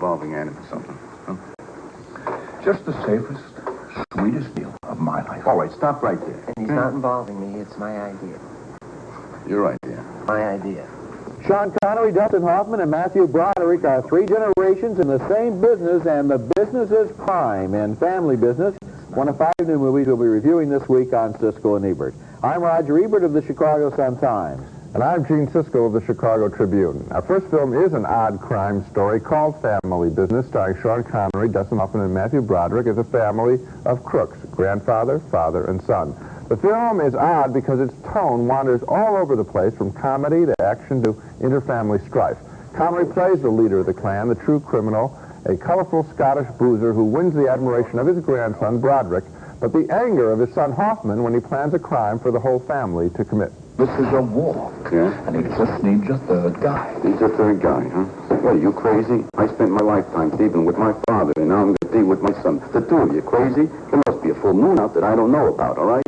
involving Annie or something. Huh? Just the safest, sweetest deal of my life. All right, stop right there. And he's not involving me. It's my idea. Your idea. My idea. Sean Connery, Dustin Hoffman, and Matthew Broderick are three generations in the same business, and the business is crime and family business. One of 5 new movies we'll be reviewing this week on Siskel and Ebert. I'm Roger Ebert of the Chicago Sun-Times. And I'm Gene Siskel of the Chicago Tribune. Our first film is an odd crime story called Family Business, starring Sean Connery, Dustin Hoffman, and Matthew Broderick as a family of crooks, grandfather, father, and son. The film is odd because its tone wanders all over the place, from comedy to action to inter-family strife. Connery plays the leader of the clan, the true criminal, a colorful Scottish boozer who wins the admiration of his grandson, Broderick, but the anger of his son Hoffman when he plans a crime for the whole family to commit. This is a war. Yeah? And he just needs a third guy. He's a third guy, huh? What, are you crazy? I spent my lifetime dealing with my father, and now I'm going to deal with my son. The two of you crazy? There must be a full moon out that I don't know about, all right?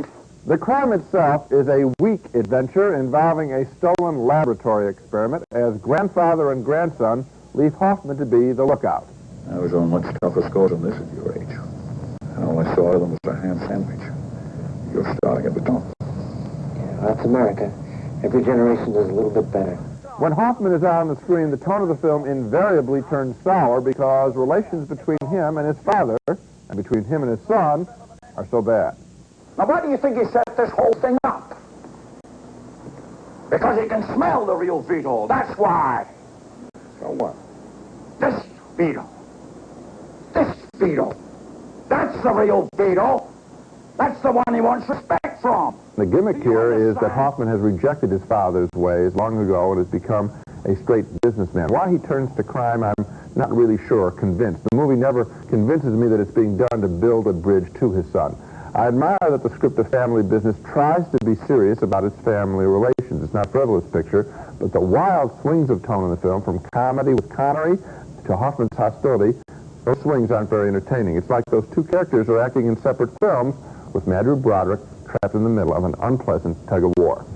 The crime itself is a weak adventure involving a stolen laboratory experiment as grandfather and grandson leave Hoffman to be the lookout. I was on much tougher scores than this at your age. And all I saw of them was a ham sandwich. You're starting at the top. That's America. Every generation does a little bit better. When Hoffman is out on the screen, the tone of the film invariably turns sour because relations between him and his father, and between him and his son, are so bad. Now, why do you think he set this whole thing up? Because he can smell the real Vito. That's why. So what? This Vito. This Vito. That's the real Vito. That's the one he wants respect from. The gimmick here is that Hoffman has rejected his father's ways long ago and has become a straight businessman. Why he turns to crime, I'm not really sure or convinced. The movie never convinces me that it's being done to build a bridge to his son. I admire that the script of Family Business tries to be serious about its family relations. It's not a frivolous picture, but the wild swings of tone in the film, from comedy with Connery to Hoffman's hostility, those swings aren't very entertaining. It's like those two characters are acting in separate films, with Matthew Broderick trapped in the middle of an unpleasant tug-of-war.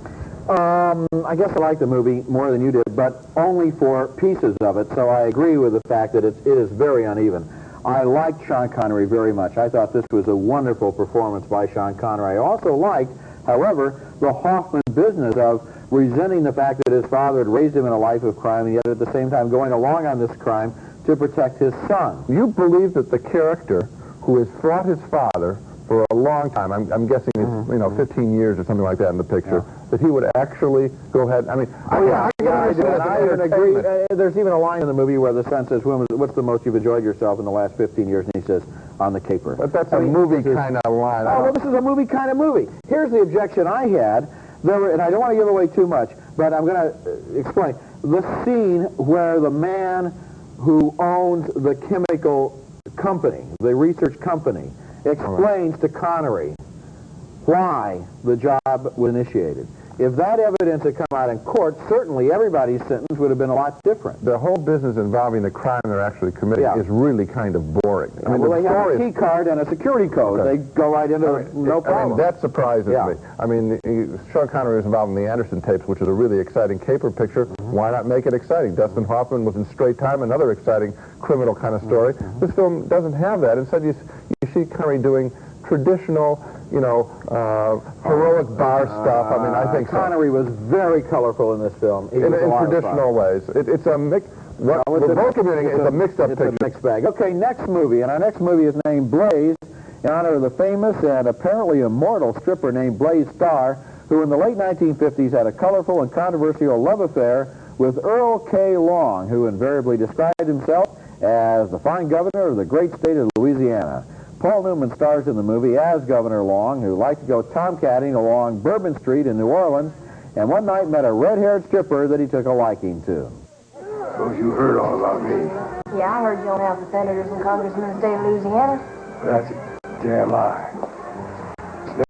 I guess I like the movie more than you did, but only for pieces of it, so I agree with the fact that it is very uneven. I liked Sean Connery very much. I thought this was a wonderful performance by Sean Connery. I also liked, however, the Hoffman business of resenting the fact that his father had raised him in a life of crime, and yet at the same time going along on this crime to protect his son. You believe that the character who has fought his father for a long time, I'm guessing it's 15 years or something like that in the picture, that he would actually go ahead. I mean, I even agree. There's even a line in the movie where the son says, "What's the most you've enjoyed yourself in the last 15 years?" And he says, "On the caper." But that's a movie kind of line. Oh, well, this is a movie kind of movie. Here's the objection I had. And I don't want to give away too much, but I'm going to explain. The scene where the man who owns the chemical company, the research company, explains to Connery why the job was initiated. If that evidence had come out in court, certainly everybody's sentence would have been a lot different. The whole business involving the crime they're actually committing is really kind of boring. I mean, well, they have a key card and a security code. Okay. They go right into it, no problem. I mean, that surprises me. I mean, Sean Connery was involved in the Anderson tapes, which is a really exciting caper picture. Why not make it exciting? Dustin Hoffman was in Straight Time, another exciting criminal kind of story. This film doesn't have that. Instead, you see Connery doing traditional, heroic bar stuff. I mean, I think Connery was very colorful in this film. In traditional ways. It's a mix. What we're both committing is a mixed-up picture. It's a mixed bag. Okay, next movie. And our next movie is named Blaze, in honor of the famous and apparently immortal stripper named Blaze Starr, who in the late 1950s had a colorful and controversial love affair with Earl K. Long, who invariably described himself as the fine governor of the great state of Louisiana. Paul Newman stars in the movie as Governor Long, who liked to go tomcatting along Bourbon Street in New Orleans, and one night met a red-haired stripper that he took a liking to. Suppose you heard all about me. Yeah, I heard you don't have the senators and congressmen of the state of Louisiana. That's a damn lie.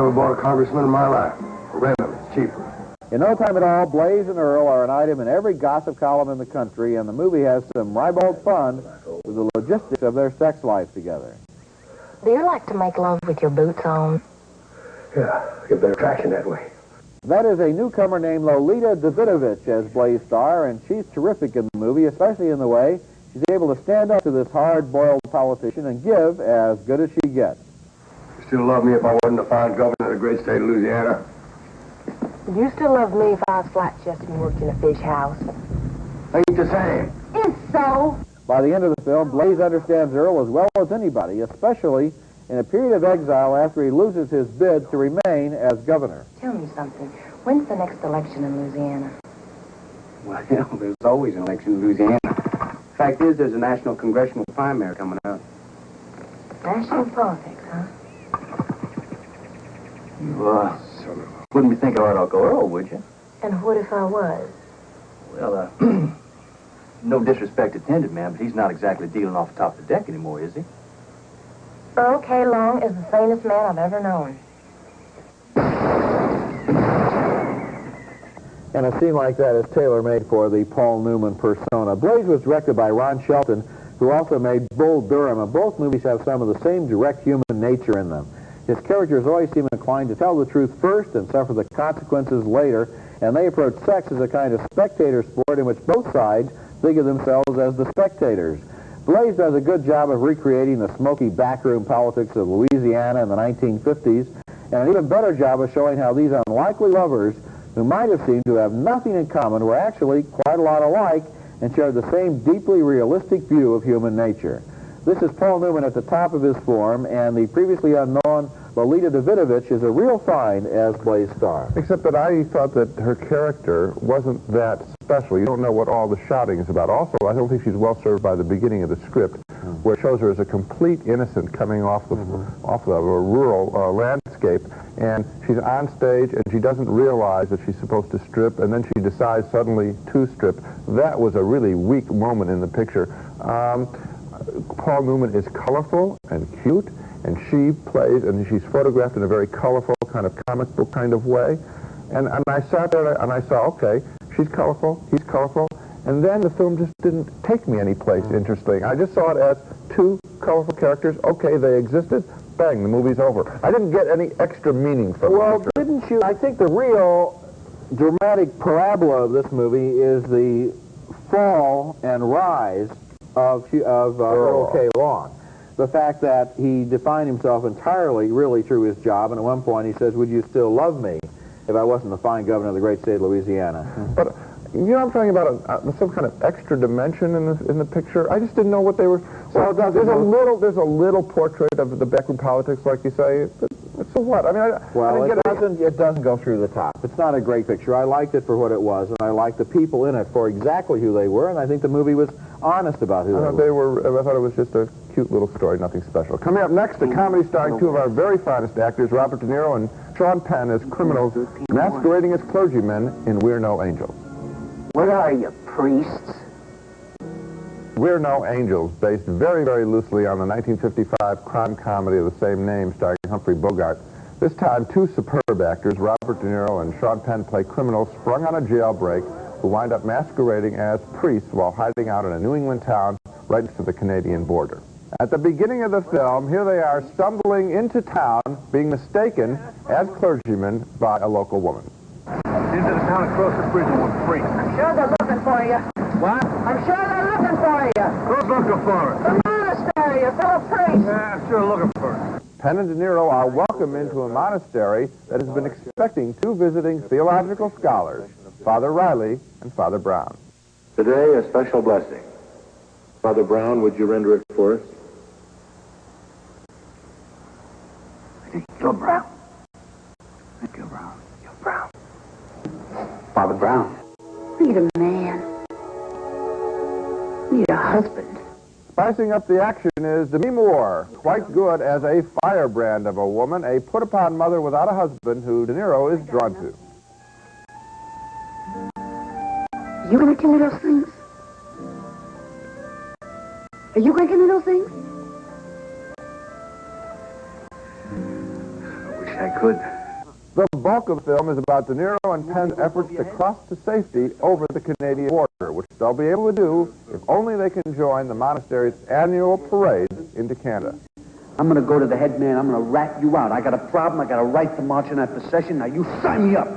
Never bought a congressman in my life. Rent them, it's cheaper. In no time at all, Blaze and Earl are an item in every gossip column in the country, and the movie has some ribald fun with the logistics of their sex life together. Do you like to make love with your boots on? Yeah, get their attraction that way. That is a newcomer named Lolita Davidovich as Blaze Starr, and she's terrific in the movie, especially in the way She's able to stand up to this hard-boiled politician and give as good as she gets. You still love me if I wasn't the fine governor of the great state of Louisiana? Would you still love me if I was flat-chested and worked in a fish house? Ain't the same. It's so. By the end of the film, Blaze understands Earl as well as anybody, especially in a period of exile after he loses his bid to remain as governor. Tell me something. When's the next election in Louisiana? Well, there's always an election in Louisiana. Fact is, there's a national congressional primary coming up. National politics, huh? You, wouldn't be thinking about Uncle Earl, would you? And what if I was? Well, no disrespect intended, ma'am, but he's not exactly dealing off the top of the deck anymore, is he? Earl K. Long is the sanest man I've ever known. And a scene like that is tailor-made for the Paul Newman persona. Blaze was directed by Ron Shelton, who also made Bull Durham, and both movies have some of the same direct human nature in them. His characters always seem inclined to tell the truth first and suffer the consequences later, and they approach sex as a kind of spectator sport in which both sides think of themselves as the spectators. Blaze does a good job of recreating the smoky backroom politics of Louisiana in the 1950s, and an even better job of showing how these unlikely lovers, who might have seemed to have nothing in common, were actually quite a lot alike and shared the same deeply realistic view of human nature. This is Paul Newman at the top of his form, and the previously unknown Lolita Davidovich is a real find as Blaze Starr. Except that I thought that her character wasn't that special. You don't know what all the shouting is about. Also, I don't think she's well served by the beginning of the script, where it shows her as a complete innocent coming off of a rural landscape, and she's on stage and she doesn't realize that she's supposed to strip, and then she decides suddenly to strip. That was a really weak moment in the picture. Paul Newman is colorful and cute, and she plays, and she's photographed in a very colorful kind of comic book kind of way. And I sat there and I saw, okay, she's colorful, he's colorful, and then the film just didn't take me anyplace interesting. I just saw it as two colorful characters. Okay, they existed. Bang, the movie's over. I didn't get any extra meaning from it. Well, didn't you? I think the real dramatic parabola of this movie is the fall and rise of Earl K. Long. The fact that he defined himself entirely, really, through his job, and at one point he says, "Would you still love me if I wasn't the fine governor of the great state of Louisiana?" But you know, I'm talking about some kind of extra dimension in the picture. I just didn't know what they were. Well, there's a little portrait of the backroom politics, like you say. So what? I mean, it doesn't go through the top. It's not a great picture. I liked it for what it was, and I liked the people in it for exactly who they were, and I think the movie was honest about who they were. I thought it was just a cute little story, nothing special. Coming up next, a comedy starring two of our very finest actors, Robert De Niro and Sean Penn, as criminals masquerading as clergymen in We're No Angels. What are you, priests? We're No Angels, based very, very loosely on the 1955 crime comedy of the same name starring Humphrey Bogart. This time, two superb actors, Robert De Niro and Sean Penn, play criminals sprung on a jailbreak who wind up masquerading as priests while hiding out in a New England town right next to the Canadian border. At the beginning of the film, here they are stumbling into town, being mistaken as clergymen by a local woman. Into the town across the bridge with priests. I'm sure they're looking for you. What? I'm sure they're looking for you. Who's looking for it? The monastery, you're full of priests. Yeah, I'm sure looking for it. Penn and De Niro are welcomed into a monastery that has been expecting two visiting theological scholars, Father Riley and Father Brown. Today, a special blessing. Father Brown, would you render it for us? You're Brown. Thank you, Brown. You're Brown. Father Brown. Need a man. Need a husband. Spicing up the action is Demi Moore, quite good as a firebrand of a woman, a put-upon mother without a husband who De Niro is drawn to. You gonna give me those things? Are you gonna give me those things? I wish I could. The bulk of the film is about De Niro and Penn's efforts to cross to safety over the Canadian border, which they'll be able to do if only they can join the monastery's annual parade into Canada. I'm going to go to the head man. I'm going to rat you out. I got a problem. I got a right to march in that procession. Now, you sign me up.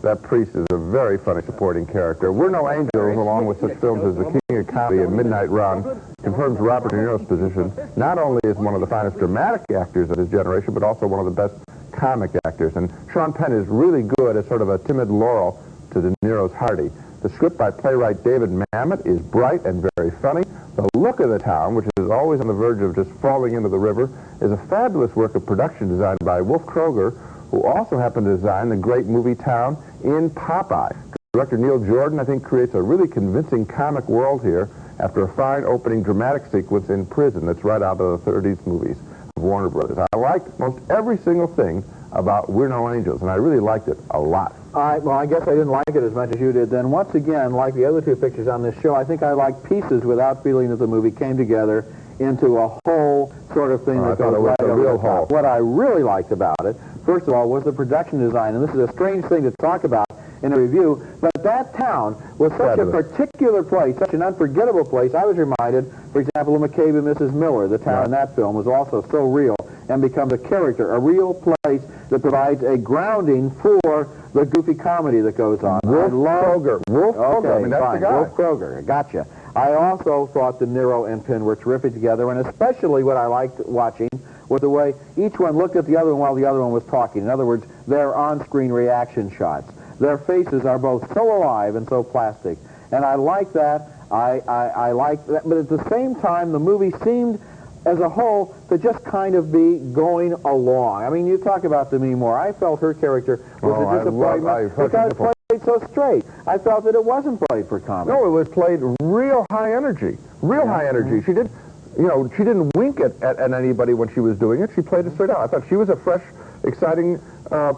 That priest is a very funny supporting character. We're No Angels, along with such films as The King of Comedy and Midnight Run, confirms Robert De Niro's position not only as one of the finest dramatic actors of his generation, but also one of the best comic actors. And Sean Penn is really good as sort of a timid Laurel to De Niro's Hardy. The script by playwright David Mamet is bright and very funny. The look of the town, which is always on the verge of just falling into the river, is a fabulous work of production designed by Wolf Kroger, who also happened to design the great movie town in Popeye. Director Neil Jordan, I think, creates a really convincing comic world here after a fine opening dramatic sequence in prison that's right out of the 30s movies of Warner Brothers. I liked most every single thing about We're No Angels, and I really liked it a lot. Well, I guess I didn't like it as much as you did then. Once again, like the other two pictures on this show, I think I liked pieces without feeling that the movie came together into a whole sort of thing that goes right over the top. What I really liked about it, first of all, was the production design, and this is a strange thing to talk about in a review, but that town was such a particular place, such an unforgettable place. I was reminded, for example, of McCabe and Mrs. Miller. The town in that film was also so real and becomes a character, a real place that provides a grounding for the goofy comedy that goes on. Wolf Kroger. Wolf Kroger. I mean, that's fine. the guy. Wolf Kroger. Gotcha. I also thought De Niro and Penn were terrific together, and especially what I liked watching was the way each one looked at the other one while the other one was talking. In other words, their on-screen reaction shots. Their faces are both so alive and so plastic. And I like that. I like that. But at the same time, the movie seemed, as a whole, to just kind of be going along. I mean, you talk about Demi Moore. I felt her character was a disappointment because it played so straight. I felt that it wasn't played for comedy. No, it was played real high energy. Real high energy. She did, you know, she didn't wink at anybody when she was doing it. She played it straight out. I thought she was a fresh, exciting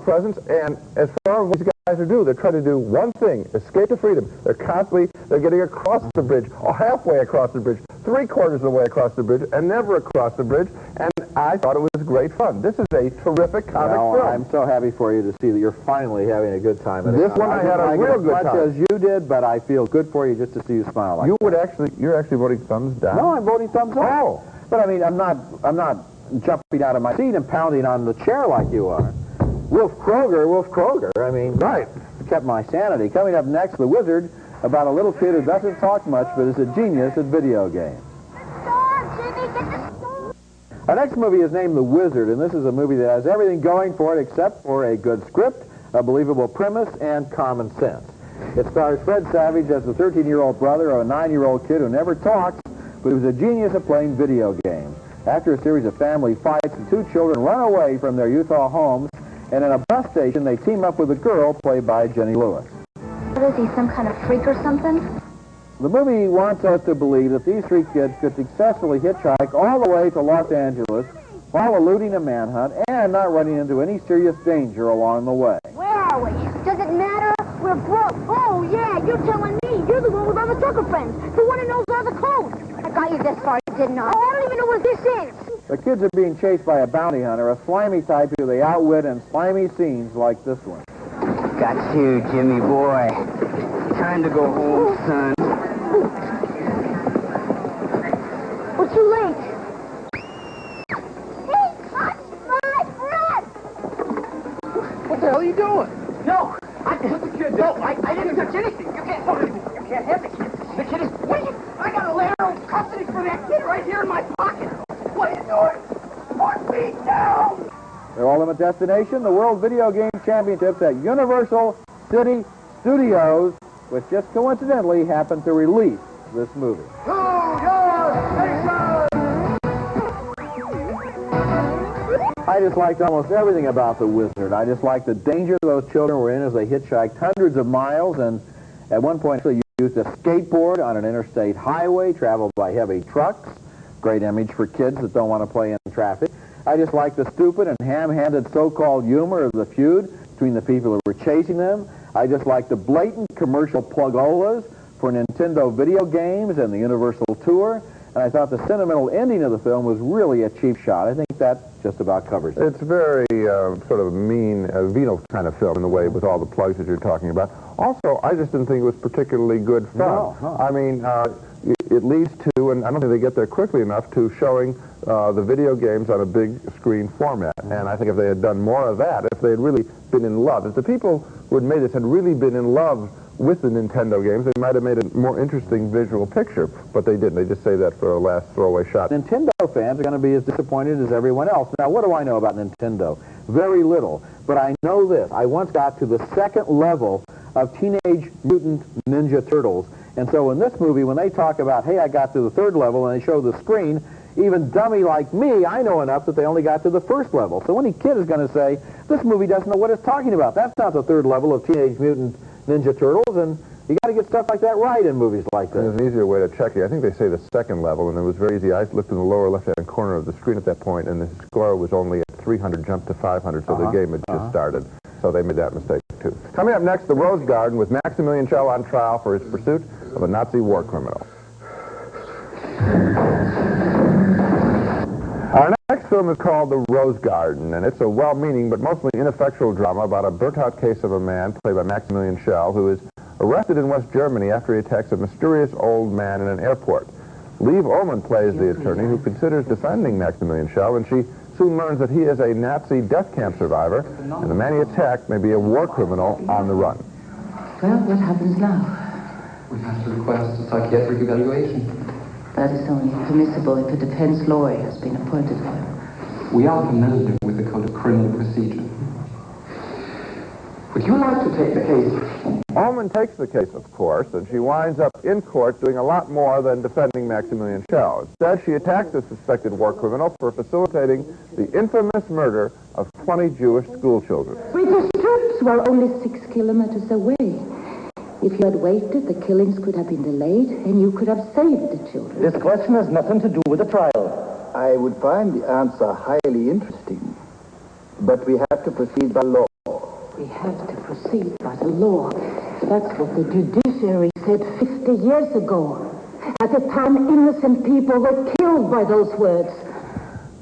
presence. And as far as what these guys are doing, they're trying to do one thing: escape to freedom. They're getting across the bridge, or halfway across the bridge, 3/4 of the way across the bridge, and never across the bridge. And I thought it was great fun. This is a terrific comic film. I'm so happy for you to see that you're finally having a good time. This one I had a real good time. As much as you did, but I feel good for you just to see you smile like that. You're actually voting thumbs down? No, I'm voting thumbs up. Oh. But I mean, I'm not jumping out of my seat and pounding on the chair like you are. Wolf Kroger, I mean, right. Kept my sanity. Coming up next, The Wizard, about a little kid who doesn't talk much, but is a genius at video games. Our next movie is named The Wizard, and this is a movie that has everything going for it except for a good script, a believable premise, and common sense. It stars Fred Savage as the 13-year-old brother of a 9-year-old kid who never talks, but who's a genius at playing video games. After a series of family fights, the two children run away from their Utah homes, and in a bus station, they team up with a girl played by Jenny Lewis. What is he, some kind of freak or something? The movie wants us to believe that these three kids could successfully hitchhike all the way to Los Angeles while eluding a manhunt and not running into any serious danger along the way. Where are we? Does it matter? We're broke. Oh, yeah, you're telling me. You're the one with all the trucker friends. The one who knows all the codes. I got you this far, didn't I? Oh, I don't even know what this is. The kids are being chased by a bounty hunter, a slimy type who they outwit in slimy scenes like this one. Got you, Jimmy boy. Time to go home, son. We're too late. He touched my breath! What the hell are you doing? No, I put the kid down. No, I didn't touch anything. You can't have the kid. The kid is... What are you... I got a letter of custody for that kid right here in my pocket. What are you doing? Put me down! Their ultimate destination, the World Video Game Championships at Universal City Studios, which just coincidentally happened to release this movie. I just liked almost everything about The Wizard. I just liked the danger those children were in as they hitchhiked hundreds of miles, and at one point they used a skateboard on an interstate highway traveled by heavy trucks. Great image for kids that don't want to play in traffic. I just liked the stupid and ham-handed so-called humor of the feud between the people who were chasing them. I just liked the blatant commercial plugolas for Nintendo video games and the Universal Tour. And I thought the sentimental ending of the film was really a cheap shot. I think that just about covers it. It's very sort of mean, venal kind of film in the way with all the plugs that you're talking about. Also, I just didn't think it was particularly good fun. No. I mean, it leads to, and I don't think they get there quickly enough, to showing the video games on a big screen format. And I think if they had done more of that, if they had really been in love, if the people who had made this had really been in love with the Nintendo games, they might have made a more interesting visual picture, but they didn't. They just say that for a last throwaway shot. Nintendo fans are going to be as disappointed as everyone else. Now, what do I know about Nintendo? Very little. But I know this. I once got to the second level of Teenage Mutant Ninja Turtles. And so in this movie, when they talk about, hey, I got to the third level, and they show the screen, even dummy like me, I know enough that they only got to the first level. So any kid is going to say, this movie doesn't know what it's talking about. That's not the third level of Teenage Mutant Ninja Turtles, and you got to get stuff like that right in movies like this. There's an easier way to check it. I think they say the second level, and it was very easy. I looked in the lower left-hand corner of the screen at that point, and the score was only at 300, jumped to 500, so the game had just started. So they made that mistake, too. Coming up next, the Rose Garden with Maximilian Schell on trial for his pursuit of a Nazi war criminal. Our next film is called The Rose Garden, and it's a well-meaning but mostly ineffectual drama about a burnt-out case of a man, played by Maximilian Schell, who is arrested in West Germany after he attacks a mysterious old man in an airport. Liv Ullmann plays the attorney who considers defending Maximilian Schell, and she soon learns that he is a Nazi death camp survivor, and the man he attacked may be a war criminal on the run. Well, what happens now? We have to request a psychiatric evaluation. That is only permissible if a defense lawyer has been appointed for him. We are familiar with the Code of Criminal Procedure. Would you like to take the case? Ullmann takes the case, of course, and she winds up in court doing a lot more than defending Maximilian Schell. Instead, she attacks the suspected war criminal for facilitating the infamous murder of 20 Jewish schoolchildren. British troops were only 6 kilometers away. If you had waited, the killings could have been delayed, and you could have saved the children. This question has nothing to do with the trial. I would find the answer highly interesting, but we have to proceed by law. We have to proceed by the law. That's what the judiciary said 50 years ago. At the time, innocent people were killed by those words.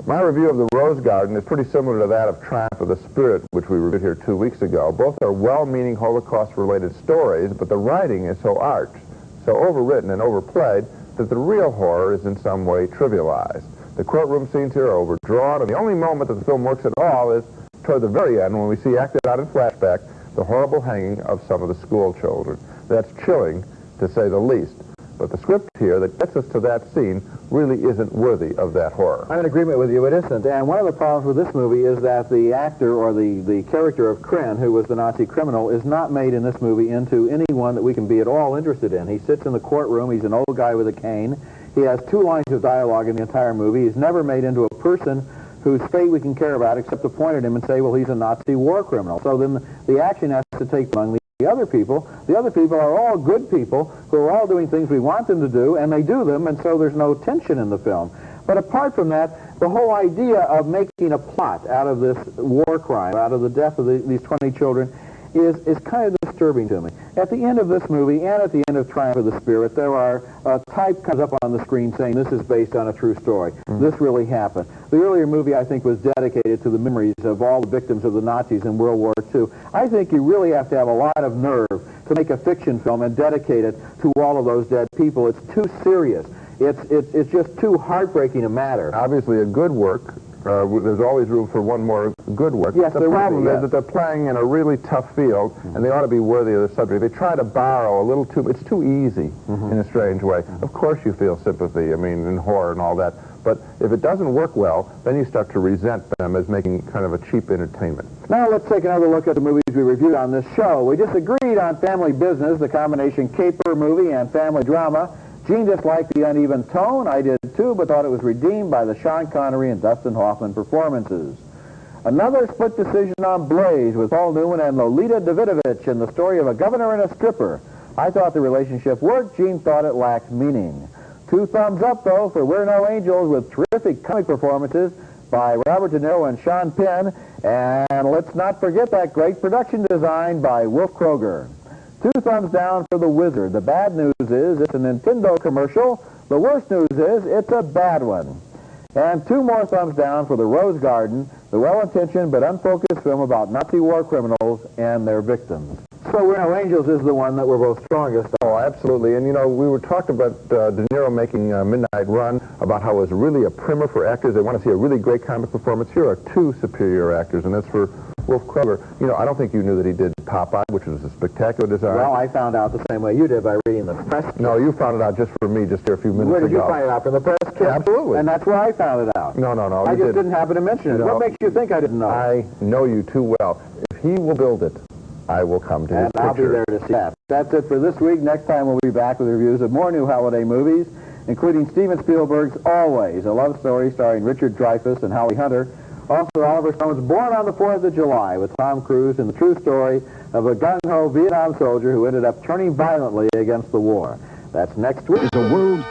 My review of The Rose Garden is pretty similar to that of Triumph of the Spirit, which we reviewed here 2 weeks ago. Both are well-meaning Holocaust-related stories, but the writing is so arched, so overwritten and overplayed, that the real horror is in some way trivialized. The courtroom scenes here are overdrawn, and the only moment that the film works at all is toward the very end when we see acted out in flashback the horrible hanging of some of the school children. That's chilling, to say the least. But the script here that gets us to that scene really isn't worthy of that horror. I'm in agreement with you, it isn't. And one of the problems with this movie is that the actor or the character of Kren, who was the Nazi criminal, is not made in this movie into anyone that we can be at all interested in. He sits in the courtroom, he's an old guy with a cane, he has 2 lines of dialogue in the entire movie, he's never made into a person whose fate we can care about except to point at him and say, well, he's a Nazi war criminal. So then the action has to take among the other people. The other people are all good people who are all doing things we want them to do, and they do them, and so there's no tension in the film. But apart from that, the whole idea of making a plot out of this war crime, out of the death of these 20 children, is kind of disturbing to me. At the end of this movie and at the end of Triumph of the Spirit, there are type comes up on the screen saying this is based on a true story. This really happened. The earlier movie, I think, was dedicated to the memories of all the victims of the Nazis in World War II. I think you really have to have a lot of nerve to make a fiction film and dedicate it to all of those dead people. It's too serious. It's just too heartbreaking a matter. Obviously, a good work. There's always room for one more good work. Yes, the problem is that they're playing in a really tough field, and they ought to be worthy of the subject. They try to borrow a little too... It's too easy in a strange way. Of course you feel sympathy, I mean, in horror and all that. But if it doesn't work well, then you start to resent them as making kind of a cheap entertainment. Now let's take another look at the movies we reviewed on this show. We just agreed on Family Business, the combination caper movie and family drama. Gene disliked the uneven tone. I did too, but thought it was redeemed by the Sean Connery and Dustin Hoffman performances. Another split decision on Blaze with Paul Newman and Lolita Davidovich in the story of a governor and a stripper. I thought the relationship worked. Gene thought it lacked meaning. 2 thumbs up, though, for We're No Angels with terrific comic performances by Robert De Niro and Sean Penn. And let's not forget that great production design by Wolf Kroger. 2 thumbs down for The Wizard. The bad news is it's a Nintendo commercial. The worst news is it's a bad one. And 2 more thumbs down for The Rose Garden, the well-intentioned but unfocused film about Nazi war criminals and their victims. So We're No Angels is the one that we're both strongest on. Oh, absolutely. And, you know, we were talking about De Niro making Midnight Run, about how it was really a primer for actors. They want to see a really great comic performance. Here are 2 superior actors, and that's for Wolf Kroger, you know, I don't think you knew that he did Popeye, which was a spectacular design. Well, I found out the same way you did by reading the press kit. No, you found it out just for me just here a few minutes ago. Where did you find it out? From the press kit? Absolutely. And that's where I found it out. No. I just didn't happen to mention it. No. What makes you think I didn't know? I know you too well. If he will build it, I will come to his picture. And I'll be there to see that. That's it for this week. Next time we'll be back with reviews of more new holiday movies, including Steven Spielberg's Always, a love story starring Richard Dreyfuss and Holly Hunter. Also, Oliver Stone's Born on the 4th of July with Tom Cruise and the true story of a gung-ho Vietnam soldier who ended up turning violently against the war. That's next week. The world's